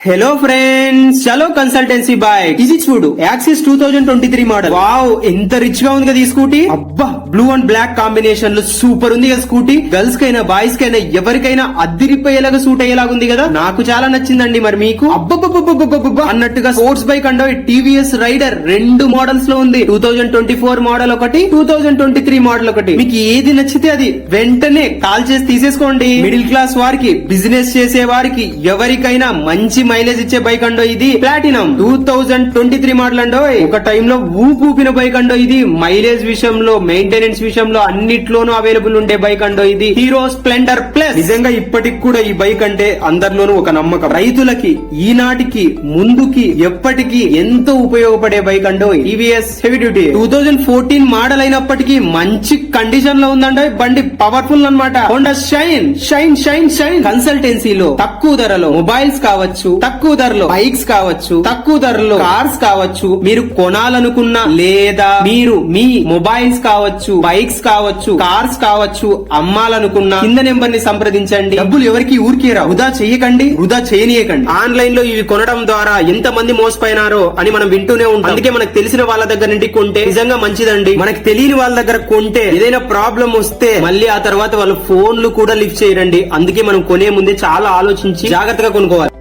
Hello friends, చలో consultancy bike ఇది చూడు. Axis 2023 model. వావ్, ఎంత రిచ్ గా ఉంది కదా ఈ స్కూటీ. అబ్బా, బ్లూ అండ్ బ్లాక్ కాంబినేషన్ లో సూపర్ ఉంది కదా స్కూటీ. గర్ల్స్ కైనా బాయ్స్ కైనా ఎవరికైనా అద్దిరిపోయేలాగా సూట్ అయ్యేలాగా ఉంది కదా. నాకు చాలా నచ్చిందండి. మరి మీకు? అబ్బబ్బబ్బబ్బబ్బబ్బబ్బ అన్నట్టుగా sports bike and TVS Raider రెండు మోడల్స్ లో ఉంది. 2024 మోడల్ ఒకటి, 2023 మోడల్ ఒకటి. మీకు ఏది నచ్చితే అది వెంటనే కాల్ చేసి తీసేసుకోండి. మిడిల్ క్లాస్ వారికి, బిజినెస్ చేసే వారికి, ఎవరికైనా మంచి మైలేజ్ ఇచ్చే బైక్ అండో ఇది. ప్లాటినం 2023 మోడల్ అండో. ఒక టైంలో ఊపిన బైక్ అండో ఇది. మైలేజ్ విషయంలో, మెయింటెనెన్స్ విషయంలో అన్నిట్లోనూ అవైలబుల్ ఉండే బైక్ అండో ఇది. Hero Splendor plus. నిజంగా ఇప్పటికి కూడా ఈ బైక్ అంటే అందరిలోనూ ఒక నమ్మకం. రైతులకి ఈనాటికి ముందుకి ఎప్పటికీ ఎంతో ఉపయోగపడే బైక్ అండో టీవీఎస్ హెవీ డ్యూటీ. 2014 మోడల్ అయినప్పటికీ మంచి కండిషన్ లో ఉందండో బండి. పవర్ఫుల్ అన్నమాట. Honda Shine Shine Shine Shine కన్సల్టెన్సీలో తక్కువ ధరలో మొబైల్స్ కావచ్చు, తక్కువ ధరలో బైక్స్ కావచ్చు, తక్కువ ధరలో కార్స్ కావచ్చు, మీరు కొనాలనుకున్నా లేదా మీరు మీ మొబైల్స్ కావచ్చు, బైక్స్ కావచ్చు, కార్స్ కావచ్చు అమ్మాలనుకున్నా కింద నెంబర్ ని సంప్రదించండి. డబ్బులు ఎవరికి ఊరికే రా, వృధా చేయకండి, వృధా చేయనీయకండి. ఆన్లైన్ లో ఇవి కొనడం ద్వారా ఎంత మంది మోసపోయినారో అని మనం వింటూనే ఉంటాం. అందుకే మనకు తెలిసిన వాళ్ళ దగ్గర నుండి కొంటే నిజంగా మంచిదండి. మనకు తెలియని వాళ్ళ దగ్గర కొంటే ఏదైనా ప్రాబ్లం వస్తే మళ్ళీ ఆ తర్వాత వాళ్ళ ఫోన్లు కూడా లిఫ్ట్ చేయరండి. అందుకే మనం కొనే ముందే చాలా ఆలోచించి జాగ్రత్తగా కొనుక్కోవాలి.